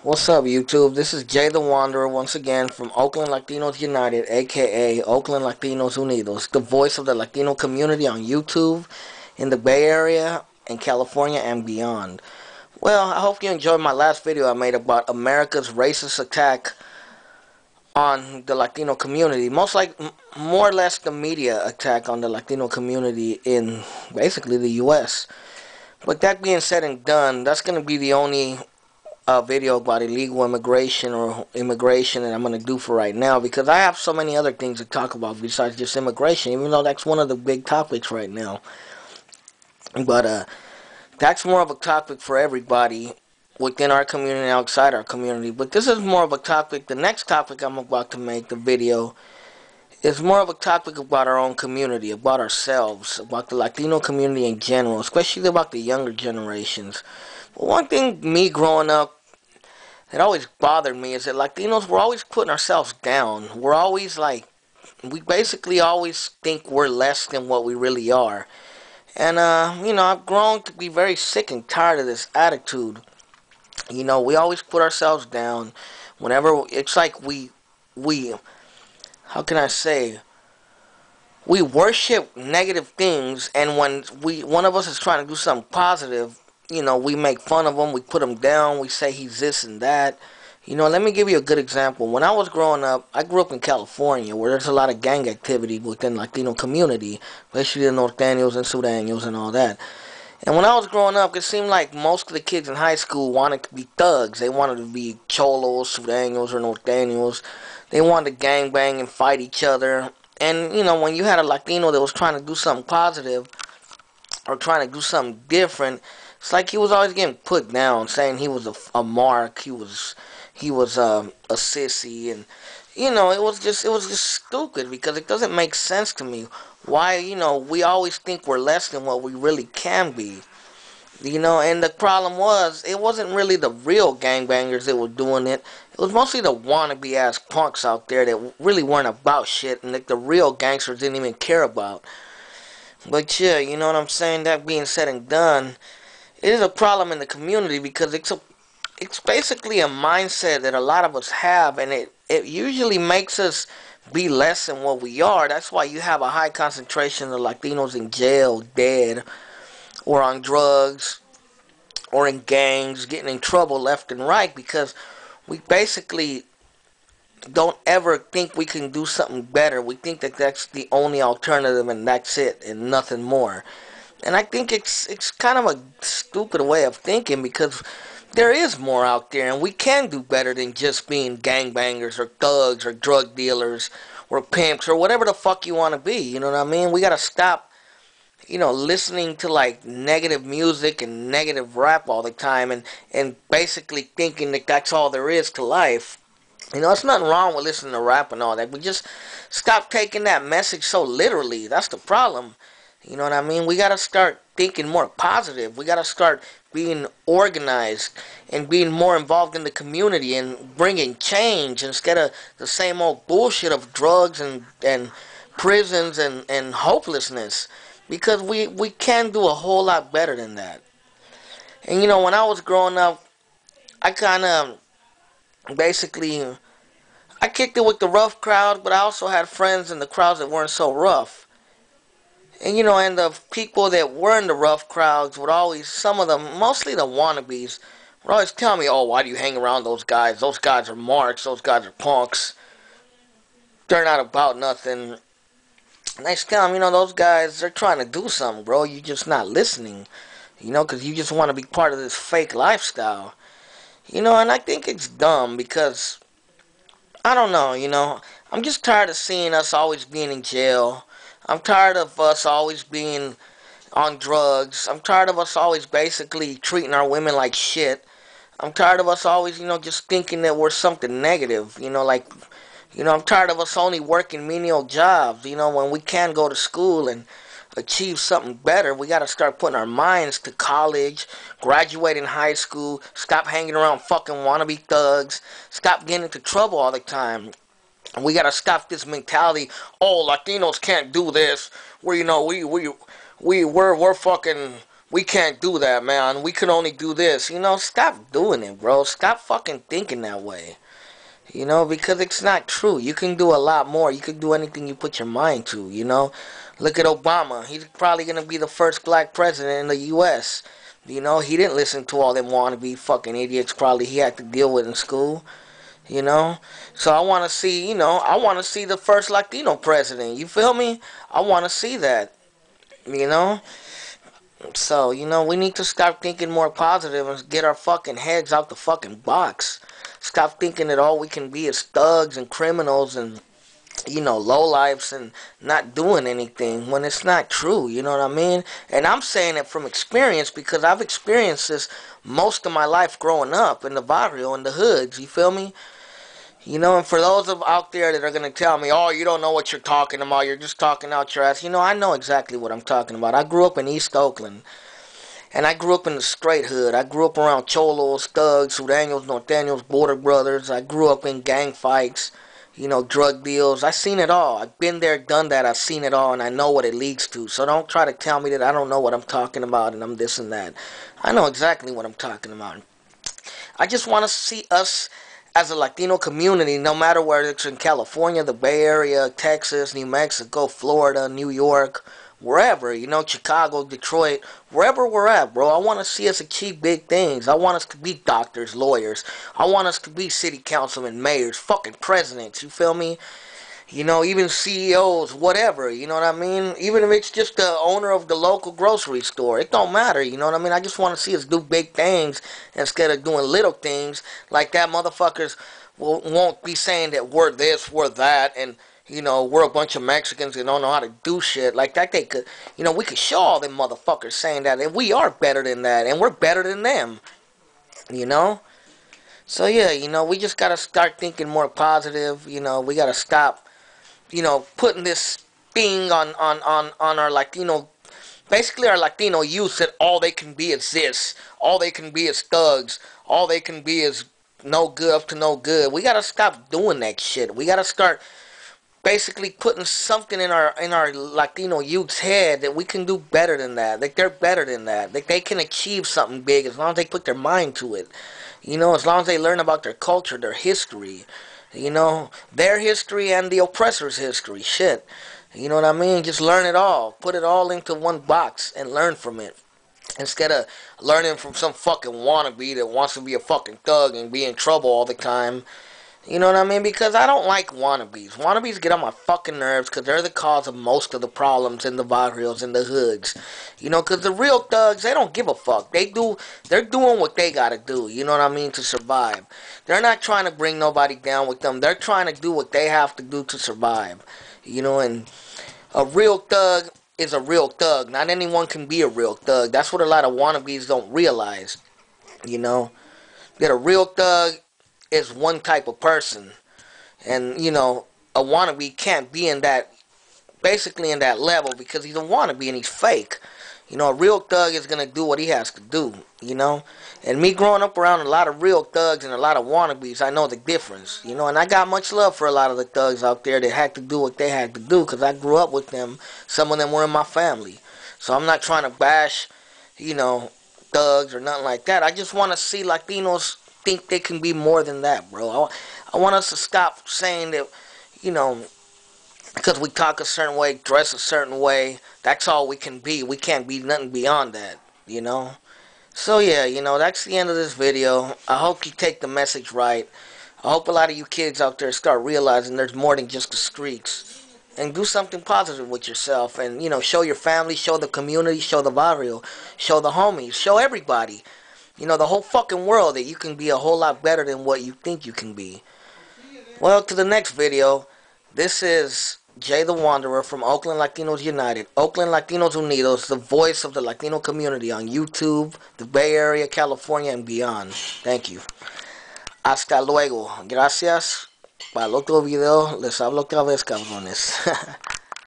What's up, YouTube? This is Jay the Wanderer once again from Oakland Latinos United, aka Oakland Latinos Unidos, the voice of the Latino community on YouTube, in the Bay Area, in California, and beyond. Well, I hope you enjoyed my last video I made about America's racist attack on the Latino community. More or less the media attack on the Latino community in basically the U.S. But that being said and done, that's going to be the only video about illegal immigration or immigration that I'm going to do for right now, because I have so many other things to talk about besides just immigration, even though that's one of the big topics right now. But that's more of a topic for everybody within our community and outside our community. But this is more of a topic, the next topic I'm about to make, the video, is more of a topic about our own community, about ourselves, about the Latino community in general, especially about the younger generations. But one thing, me growing up, that always bothered me is that Latinos, we're always putting ourselves down. We're always like, we basically always think we're less than what we really are. And, I've grown to be very sick and tired of this attitude. We always put ourselves down. Whenever, it's like how can I say, we worship negative things, and when one of us is trying to do something positive, we make fun of him, we put him down, we say he's this and that. Let me give you a good example. When I was growing up, I grew up in California, where there's a lot of gang activity within the Latino community, especially the Norteños and Sureños and all that. And when I was growing up, it seemed like most of the kids in high school wanted to be thugs. They wanted to be cholos, Sureños, or Norteños. They wanted to gangbang and fight each other. And, when you had a Latino that was trying to do something positive or trying to do something different, it's like he was always getting put down, saying he was a mark, he was a sissy, and it was just stupid, because it doesn't make sense to me why we always think we're less than what we really can be. And the problem was, it wasn't really the real gangbangers that were doing it. It was mostly the wannabe ass punks out there that really weren't about shit, and that the real gangsters didn't even care about. But yeah, you know what I'm saying? That being said and done, it is a problem in the community, because it's basically a mindset that a lot of us have, and it usually makes us be less than what we are. That's why you have a high concentration of Latinos in jail, dead, or on drugs, or in gangs, getting in trouble left and right, because we basically don't ever think we can do something better. We think that that's the only alternative, and that's it, and nothing more. And I think it's kind of a stupid way of thinking, because there is more out there, and we can do better than just being gangbangers or thugs or drug dealers or pimps or whatever the fuck you want to be. You know what I mean? We gotta stop, listening to like negative music and negative rap all the time, and basically thinking that that's all there is to life. It's nothing wrong with listening to rap and all that, but just stop taking that message so literally. That's the problem. You know what I mean? We gotta start thinking more positive. We gotta start being organized and being more involved in the community and bringing change, instead of the same old bullshit of drugs and prisons and hopelessness. Because we can do a whole lot better than that. And when I was growing up, I kind of basically, I kicked it with the rough crowd, but I also had friends in the crowds that weren't so rough. And and the people that were in the rough crowds would always, some of them, mostly the wannabes, would always tell me, oh, why do you hang around those guys? Those guys are marks, those guys are punks. They're not about nothing. And I just tell them, those guys, they're trying to do something, bro. You're just not listening. Because you just want to be part of this fake lifestyle. And I think it's dumb, because, I don't know, I'm just tired of seeing us always being in jail. I'm tired of us always being on drugs. I'm tired of us always basically treating our women like shit. I'm tired of us always, just thinking that we're something negative. I'm tired of us only working menial jobs. When we can go to school and achieve something better, we got to start putting our minds to college, graduating high school, stop hanging around fucking wannabe thugs, stop getting into trouble all the time. We gotta stop this mentality. Oh, Latinos can't do this. We're fucking we can't do that, man. We can only do this. You know, stop doing it, bro. Stop fucking thinking that way. You know, because it's not true. You can do a lot more. You can do anything you put your mind to, you know. Look at Obama. He's probably going to be the first black president in the U.S. You know, he didn't listen to all them wannabe fucking idiots probably he had to deal with in school. You know? So I want to see, you know, I want to see the first Latino president. You feel me? I want to see that. You know? So, you know, we need to start thinking more positive and get our fucking heads out the fucking box. Stop thinking that all we can be is thugs and criminals and, you know, lowlifes and not doing anything when it's not true, you know what I mean? And I'm saying it from experience because I've experienced this most of my life growing up in the barrio, in the hoods, you feel me? You know, and for those of out there that are going to tell me, oh, you don't know what you're talking about, you're just talking out your ass. You know, I know exactly what I'm talking about. I grew up in East Oakland, and I grew up in the straight hood. I grew up around cholos, thugs, sureños, norteños, border brothers. I grew up in gang fights, you know, drug deals. I've seen it all. I've been there, done that. I've seen it all, and I know what it leads to. So don't try to tell me that I don't know what I'm talking about and I'm this and that. I know exactly what I'm talking about. I just want to see us as a Latino community, no matter whether it's in California, the Bay Area, Texas, New Mexico, Florida, New York, wherever, you know, Chicago, Detroit, wherever we're at, bro. I want to see us achieve big things. I want us to be doctors, lawyers. I want us to be city councilmen, mayors, fucking presidents, you feel me? You know, even CEOs, whatever, you know what I mean? Even if it's just the owner of the local grocery store, it don't matter, you know what I mean? I just want to see us do big things instead of doing little things like that. Motherfuckers won't be saying that we're this, we're that, and, you know, we're a bunch of Mexicans that don't know how to do shit like that. They could, you know, we could show all them motherfuckers saying that, and we are better than that, and we're better than them, you know? So, yeah, you know, we just got to start thinking more positive, you know, we got to stop, you know, putting this thing on our Latino, basically our Latino youth that all they can be is this, all they can be is thugs, all they can be is no good up to no good. We gotta stop doing that shit. We gotta start basically putting something in our Latino youth's head that we can do better than that. That they're better than that. That they can achieve something big as long as they put their mind to it. You know, as long as they learn about their culture, their history. You know, their history and the oppressor's history. Shit. You know what I mean? Just learn it all. Put it all into one box and learn from it. Instead of learning from some fucking wannabe that wants to be a fucking thug and be in trouble all the time. You know what I mean? Because I don't like wannabes. Wannabes get on my fucking nerves because they're the cause of most of the problems in the barrios, in the hoods. You know, because the real thugs, they don't give a fuck. They're doing what they gotta do, you know what I mean, to survive. They're not trying to bring nobody down with them. They're trying to do what they have to do to survive. You know, and a real thug is a real thug. Not anyone can be a real thug. That's what a lot of wannabes don't realize. You know, that a real thug is one type of person, and you know, a wannabe can't be in that, basically in that level, because he's a wannabe and he's fake. You know, a real thug is gonna do what he has to do, you know. And me growing up around a lot of real thugs and a lot of wannabes, I know the difference, you know. And I got much love for a lot of the thugs out there that had to do what they had to do, because I grew up with them. Some of them were in my family, so I'm not trying to bash, you know, thugs or nothing like that. I just want to see Latinos think they can be more than that, bro. I want us to stop saying that, you know, because we talk a certain way, dress a certain way, that's all we can be. We can't be nothing beyond that, you know. So yeah, you know, that's the end of this video. I hope you take the message right. I hope a lot of you kids out there start realizing there's more than just the streets. And do something positive with yourself. And, you know, show your family, show the community, show the barrio, show the homies, show everybody. You know, the whole fucking world that you can be a whole lot better than what you think you can be. Well, to the next video, this is Jay the Wanderer from Oakland Latinos United. Oakland Latinos Unidos, the voice of the Latino community on YouTube, the Bay Area, California, and beyond. Thank you. Hasta luego. Gracias. Para el otro video, les hablo otra vez, cabrones.